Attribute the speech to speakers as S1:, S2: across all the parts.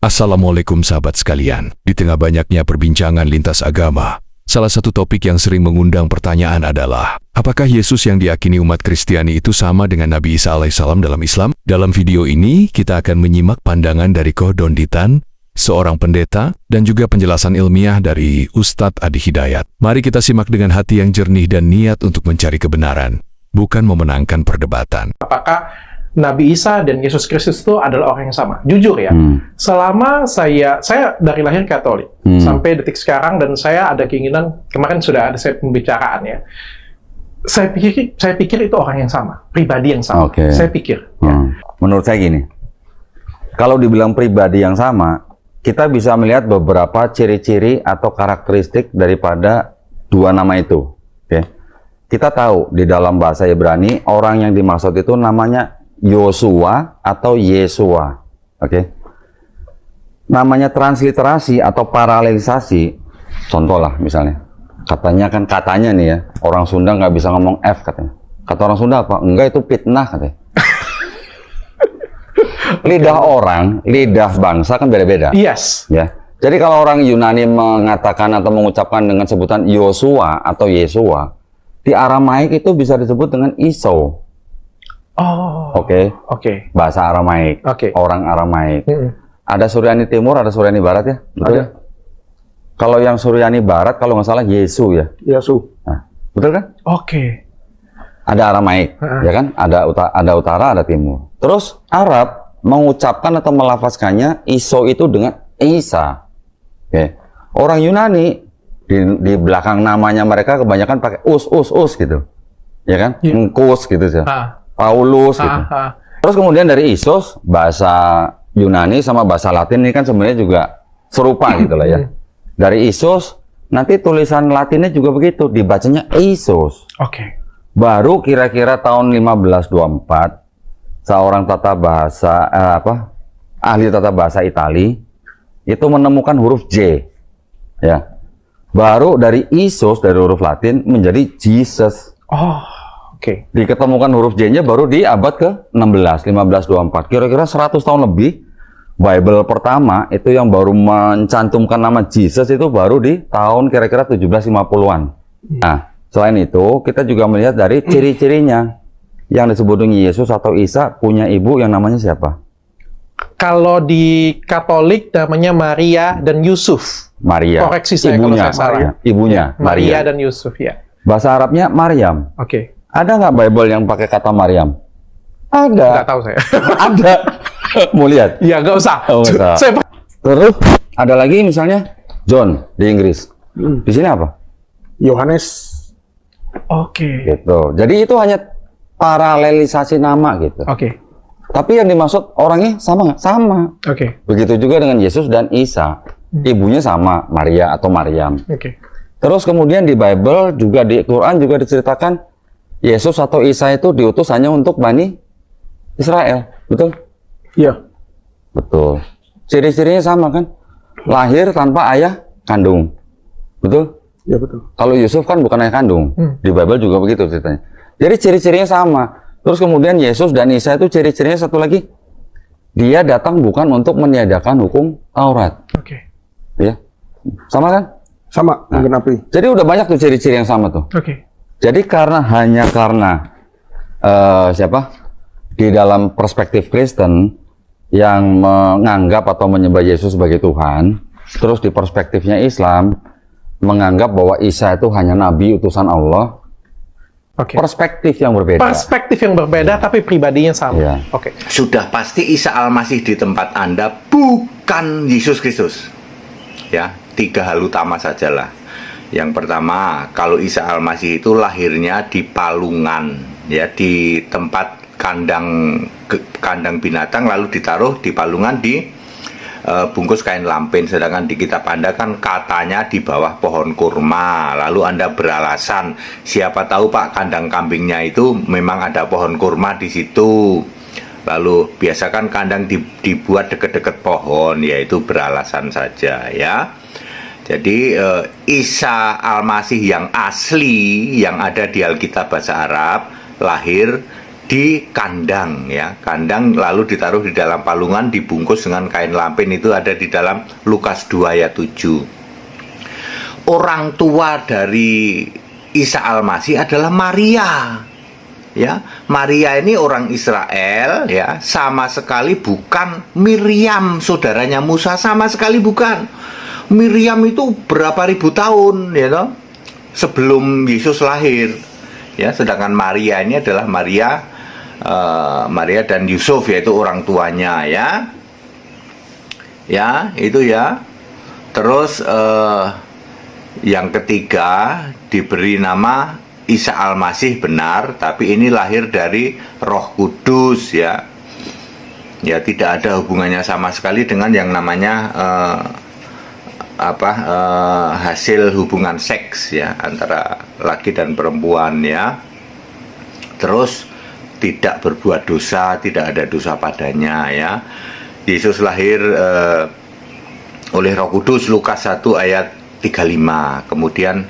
S1: Assalamualaikum sahabat sekalian. Di tengah banyaknya perbincangan lintas agama, salah satu topik yang sering mengundang pertanyaan adalah, apakah Yesus yang diyakini umat Kristiani itu sama dengan Nabi Isa alaihissalam dalam Islam? Dalam video ini, kita akan menyimak pandangan dari Koh Donditan, seorang pendeta, dan juga penjelasan ilmiah dari Ustadz Adi Hidayat. Mari kita simak dengan hati yang jernih dan niat untuk mencari kebenaran, bukan memenangkan perdebatan.
S2: Apakah Nabi Isa dan Yesus Kristus itu adalah orang yang sama? Jujur ya, selama saya dari lahir Katolik sampai detik sekarang, dan saya ada keinginan, kemarin sudah ada saya pembicaraan ya, saya pikir itu orang yang sama, pribadi yang sama. Saya pikir. Ya.
S3: Menurut saya gini, kalau dibilang pribadi yang sama, kita bisa melihat beberapa ciri-ciri atau karakteristik daripada dua nama itu. Kita tahu di dalam bahasa Ibrani, orang yang dimaksud itu namanya Yosua atau Yesua. Namanya transliterasi atau paralelisasi. Contoh lah misalnya, katanya nih ya, orang Sunda nggak bisa ngomong F katanya. Kata orang Sunda apa? Enggak, itu fitnah katanya. Lidah orang, lidah bangsa kan beda-beda.
S2: Yes.
S3: Ya. Jadi kalau orang Yunani mengatakan atau mengucapkan dengan sebutan Yosua atau Yesua, di Aramaik itu bisa disebut dengan Iso. Oke. Bahasa Aramaik. Orang Aramaik. Ada Suryani Timur, ada Suryani Barat ya, betul ya? Kalau yang Suryani Barat, kalau nggak salah Yesu ya.
S2: Yesu.
S3: Nah, betul kan? Ada Aramaik, ya kan? Ada utara, ada timur. Terus Arab mengucapkan atau melafazkannya Iso itu dengan Isa. Orang Yunani di belakang namanya mereka kebanyakan pakai us gitu, ya kan? Engkus gitu sih. Paulus gitu. Terus kemudian dari Isos, bahasa Yunani sama bahasa Latin ini kan sebenarnya juga serupa gitu lah ya. Dari Isos, nanti tulisan Latinnya juga begitu, dibacanya Isos. Baru kira-kira tahun 1524, seorang ahli tata bahasa Itali itu menemukan huruf J. Ya. Baru dari Isos, dari huruf Latin menjadi Jesus. Diketemukan huruf J-nya baru di abad ke-16, 1524. Kira-kira 100 tahun lebih, Bible pertama itu yang baru mencantumkan nama Jesus itu baru di tahun kira-kira 1750-an. Nah, selain itu, kita juga melihat dari ciri-cirinya. Yang disebut dengan Yesus atau Isa punya ibu yang namanya siapa?
S2: Kalau di Katolik namanya Maria dan Yusuf.
S3: Maria.
S2: Koreksi saya kalau saya salah.
S3: Ibunya,
S2: Maria dan Yusuf ya.
S3: Bahasa Arabnya Maryam. Ada nggak Bible yang pakai kata Maryam? Ada.
S2: Nggak tahu saya.
S3: Ada. Mau lihat?
S2: Ya, nggak usah.
S3: Terus ada lagi misalnya John di Inggris. Di sini apa?
S2: Yohanes.
S3: Gitu. Jadi itu hanya paralelisasi nama gitu. Tapi yang dimaksud orangnya sama nggak? Sama. Begitu juga dengan Yesus dan Isa. Ibunya sama, Maria atau Maryam. Terus kemudian di Bible juga, di Quran juga diceritakan Yesus atau Isa itu diutus hanya untuk Bani Israel. Betul?
S2: Iya.
S3: Betul. Ciri-cirinya sama kan? Lahir tanpa ayah kandung. Betul?
S2: Iya, betul.
S3: Kalau Yusuf kan bukan ayah kandung. Di Bible juga begitu ceritanya. Jadi ciri-cirinya sama. Terus kemudian Yesus dan Isa itu ciri-cirinya satu lagi. Dia datang bukan untuk meniadakan hukum Taurat. Ya. Sama kan?
S2: Sama, menggenapi.
S3: Jadi udah banyak tuh ciri-ciri yang sama tuh. Jadi hanya karena di dalam perspektif Kristen yang menganggap atau menyembah Yesus sebagai Tuhan, terus di perspektifnya Islam menganggap bahwa Isa itu hanya nabi utusan Allah. Perspektif yang berbeda. Tapi pribadinya sama.
S4: Sudah pasti Isa Al-Masih di tempat Anda bukan Yesus Kristus. Ya, 3 hal utama sajalah. Yang pertama, kalau Isa Al-Masih itu lahirnya di palungan, ya, di tempat kandang binatang, lalu ditaruh di palungan bungkus kain lampin. Sedangkan di kitab Anda kan katanya di bawah pohon kurma. Lalu Anda beralasan, siapa tahu Pak, kandang kambingnya itu memang ada pohon kurma di situ. Lalu biasakan kandang dibuat dekat-dekat pohon, yaitu beralasan saja ya. Jadi Isa Al-Masih yang asli yang ada di Alkitab bahasa Arab lahir di kandang ya, kandang lalu ditaruh di dalam palungan, dibungkus dengan kain lampin. Itu ada di dalam Lukas 2 ayat 7. Orang tua dari Isa Al-Masih adalah Maria. Ya, Maria ini orang Israel ya, sama sekali bukan Miriam saudaranya Musa, sama sekali bukan. Miriam itu berapa ribu tahun ya toh, sebelum Yesus lahir. Ya, sedangkan Maria ini adalah Maria dan Yusuf, yaitu orang tuanya ya. Ya, itu ya. Terus yang ketiga diberi nama Isa Al-Masih, benar, tapi ini lahir dari Roh Kudus ya. Ya, tidak ada hubungannya sama sekali dengan yang namanya hasil hubungan seks ya antara laki dan perempuan ya. Terus tidak berbuat dosa, tidak ada dosa padanya ya. Yesus lahir oleh Roh Kudus, Lukas 1 ayat 35. Kemudian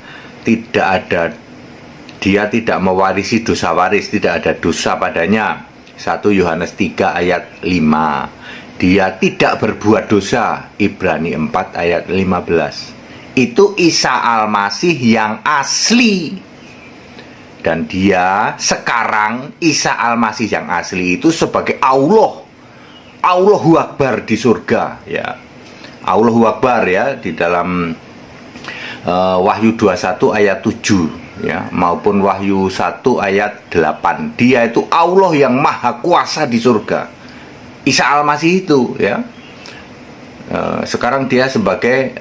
S4: dia tidak mewarisi dosa waris, tidak ada dosa padanya. 1 Yohanes 3 ayat 5. Dia tidak berbuat dosa, Ibrani 4 ayat 15. Itu Isa Al-Masih yang asli. Dan dia sekarang, Isa Al-Masih yang asli itu sebagai Allahu Akbar di surga ya. Allahu Akbar ya, di dalam Wahyu 21 ayat 7 ya, maupun Wahyu 1 ayat 8. Dia itu Allah yang maha kuasa di surga. Isa Al-Masih itu ya, sekarang dia sebagai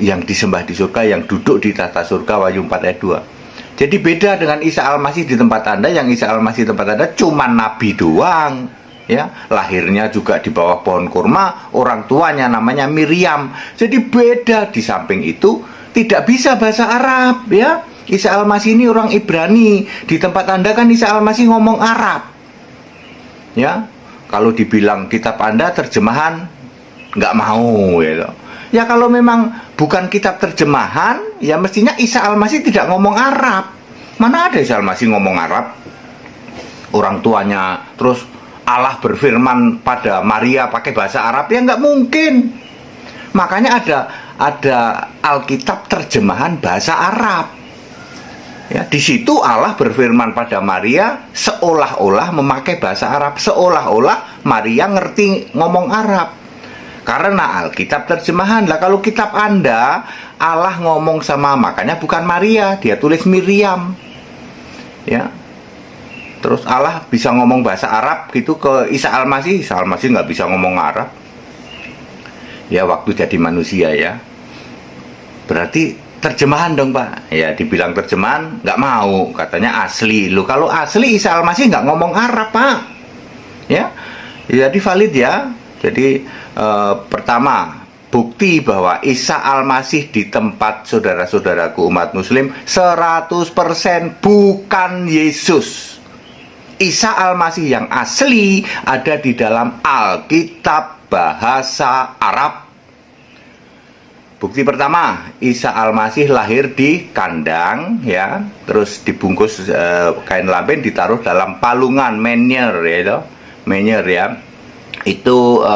S4: yang disembah di surga, yang duduk di tahta surga, Wahyu 4 ayat 2. Jadi beda dengan Isa Al-Masih di tempat Anda. Yang Isa Al-Masih di tempat Anda cuma nabi doang ya, lahirnya juga di bawah pohon kurma, orang tuanya namanya Miriam. Jadi beda. Di samping itu tidak bisa bahasa Arab ya. Isa Al-Masih ini orang Ibrani. Di tempat Anda kan Isa Al-Masih ngomong Arab ya. Kalau dibilang kitab Anda terjemahan, nggak mau gitu. Ya kalau memang bukan kitab terjemahan, ya mestinya Isa Al-Masih tidak ngomong Arab. Mana ada Isa Al-Masih ngomong Arab? Orang tuanya, terus Allah berfirman pada Maria pakai bahasa Arab, ya nggak mungkin. Makanya ada Alkitab terjemahan bahasa Arab. Ya, di situ Allah berfirman pada Maria seolah-olah memakai bahasa Arab, seolah-olah Maria ngerti ngomong Arab. Karena Alkitab terjemahan. Lah kalau kitab Anda, Allah ngomong sama, makanya bukan Maria, dia tulis Miriam. Ya. Terus Allah bisa ngomong bahasa Arab gitu ke Isa Al-Masih. Isa Al-Masih nggak bisa ngomong Arab. Ya, waktu jadi manusia ya. Berarti terjemahan dong Pak. Ya, dibilang terjemahan nggak mau, katanya asli. Loh, kalau asli Isa Al-Masih nggak ngomong Arab Pak. Ya, jadi valid ya. Jadi pertama, bukti bahwa Isa Al-Masih di tempat saudara-saudaraku umat muslim 100% bukan Yesus. Isa Al-Masih yang asli ada di dalam Alkitab bahasa Arab. Bukti pertama, Isa Al-Masih lahir di kandang ya, terus dibungkus kain lampin, ditaruh dalam palungan, manger ya, manger ya. Itu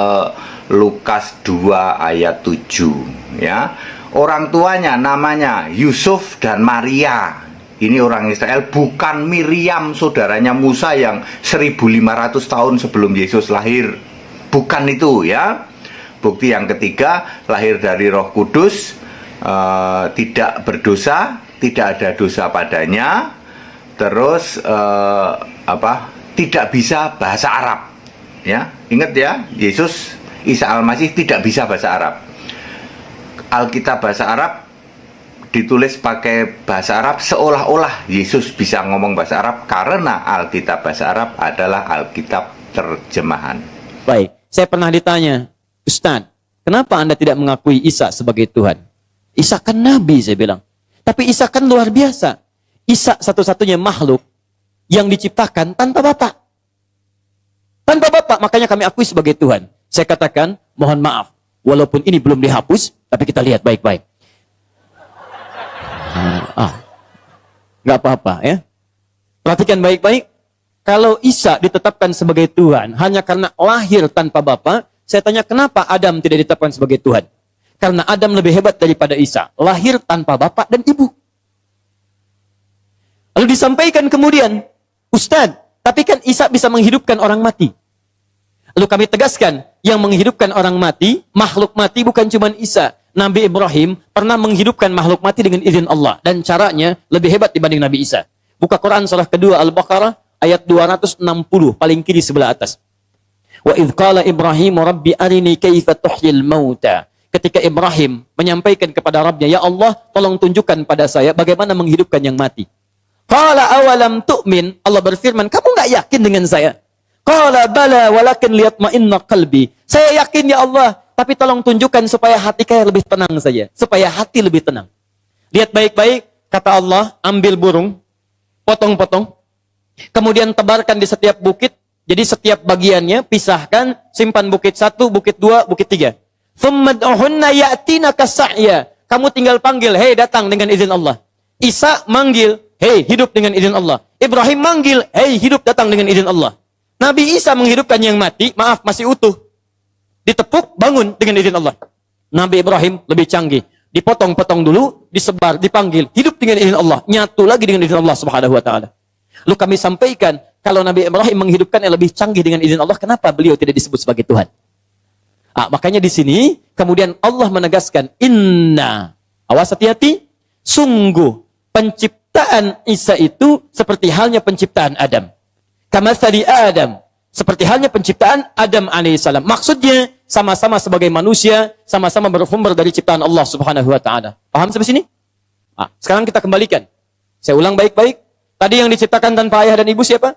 S4: Lukas 2 ayat 7 ya. Orang tuanya namanya Yusuf dan Maria. Ini orang Israel, bukan Miriam saudaranya Musa yang 1500 tahun sebelum Yesus lahir. Bukan itu ya. Bukti yang ketiga, lahir dari Roh Kudus, tidak berdosa, tidak ada dosa padanya. Terus tidak bisa bahasa Arab. Ya, ingat ya, Yesus Isa Al-Masih tidak bisa bahasa Arab. Alkitab bahasa Arab ditulis pakai bahasa Arab, seolah-olah Yesus bisa ngomong bahasa Arab karena Alkitab bahasa Arab adalah Alkitab terjemahan.
S5: Baik, saya pernah ditanya, Ustaz, kenapa Anda tidak mengakui Isa sebagai Tuhan? Isa kan nabi, saya bilang. Tapi Isa kan luar biasa. Isa satu-satunya makhluk yang diciptakan tanpa bapak. Tanpa bapak, makanya kami akui sebagai Tuhan. Saya katakan, mohon maaf, walaupun ini belum dihapus, tapi kita lihat baik-baik. Nggak apa-apa ya. Perhatikan baik-baik. Kalau Isa ditetapkan sebagai Tuhan hanya karena lahir tanpa bapa, saya tanya kenapa Adam tidak ditetapkan sebagai Tuhan? Karena Adam lebih hebat daripada Isa, lahir tanpa bapak dan ibu. Lalu disampaikan kemudian, Ustadz, tapi kan Isa bisa menghidupkan orang mati. Lalu kami tegaskan, yang menghidupkan orang mati, makhluk mati bukan cuma Isa. Nabi Ibrahim pernah menghidupkan makhluk mati dengan izin Allah. Dan caranya lebih hebat dibanding Nabi Isa. Buka Quran surah kedua Al-Baqarah, ayat 260, paling kiri sebelah atas. Wa idh qala Ibrahim rabbi arini kaifa tuhyil mauta. Ketika Ibrahim menyampaikan kepada Rabbnya, ya Allah, tolong tunjukkan pada saya bagaimana menghidupkan yang mati. Qala awalam tu'min, Allah berfirman, kamu enggak yakin dengan saya? Qala bala walakin liyatma'inna qalbi. Saya yakin ya Allah, tapi tolong tunjukkan supaya hati saya lebih tenang saja, supaya hati lebih tenang. Lihat baik-baik, kata Allah, ambil burung, potong-potong, kemudian tebarkan di setiap bukit. Jadi setiap bagiannya pisahkan, simpan bukit 1, bukit 2, bukit 3. Thummad'uhunna ya'tinaka sa'ya. Kamu tinggal panggil, hei datang dengan izin Allah. Isa manggil, hei hidup dengan izin Allah. Ibrahim manggil, hei hidup datang dengan izin Allah. Nabi Isa menghidupkan yang mati, maaf masih utuh. Ditepuk, bangun dengan izin Allah. Nabi Ibrahim lebih canggih. Dipotong-potong dulu, disebar, dipanggil, hidup dengan izin Allah. Nyatu lagi dengan izin Allah Subhanahu wa Ta'ala. Lalu kami sampaikan, kalau Nabi Ibrahim menghidupkan yang lebih canggih dengan izin Allah, kenapa beliau tidak disebut sebagai Tuhan? Makanya di sini, kemudian Allah menegaskan, inna, awas hati-hati, sungguh penciptaan Isa itu seperti halnya penciptaan Adam. Kamatsali Adam, seperti halnya penciptaan Adam alaihissalam. Maksudnya, sama-sama sebagai manusia, sama-sama bersumber dari ciptaan Allah Subhanahu wa Ta'ala. Paham sampai sini? Sekarang kita kembalikan. Saya ulang baik-baik. Tadi yang diciptakan tanpa ayah dan ibu siapa?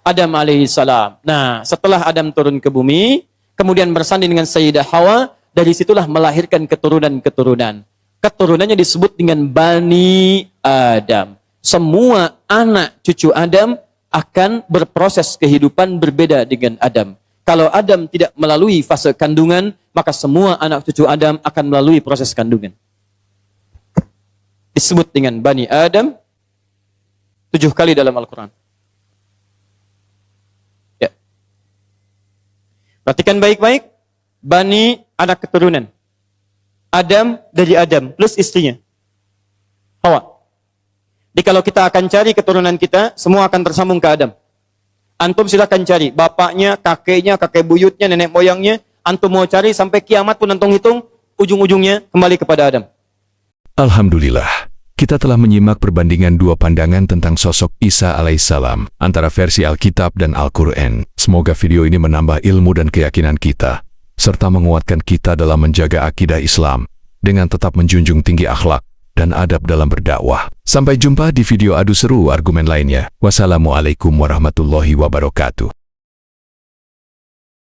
S5: Adam alaihissalam. Nah, setelah Adam turun ke bumi, kemudian bersanding dengan Sayyidah Hawa, dari situlah melahirkan keturunan-keturunan. Keturunannya disebut dengan Bani Adam. Semua anak cucu Adam akan berproses kehidupan berbeda dengan Adam. Kalau Adam tidak melalui fase kandungan, maka semua anak cucu Adam akan melalui proses kandungan. Disebut dengan Bani Adam 7 kali dalam Al-Quran. Ya. Perhatikan baik-baik. Bani, anak keturunan. Adam dari Adam plus istrinya, Hawa. Jadi kalau kita akan cari keturunan kita, semua akan tersambung ke Adam. Antum silakan cari bapaknya, kakek buyutnya, nenek moyangnya. Antum mau cari sampai kiamat pun antum hitung, ujung-ujungnya kembali kepada Adam.
S1: Alhamdulillah, kita telah menyimak perbandingan dua pandangan tentang sosok Isa alaihissalam antara versi Alkitab dan Al-Quran. Semoga video ini menambah ilmu dan keyakinan kita, serta menguatkan kita dalam menjaga akidah Islam dengan tetap menjunjung tinggi akhlak dan adab dalam berdakwah. Sampai jumpa di video adu seru argumen lainnya. Wassalamualaikum warahmatullahi wabarakatuh.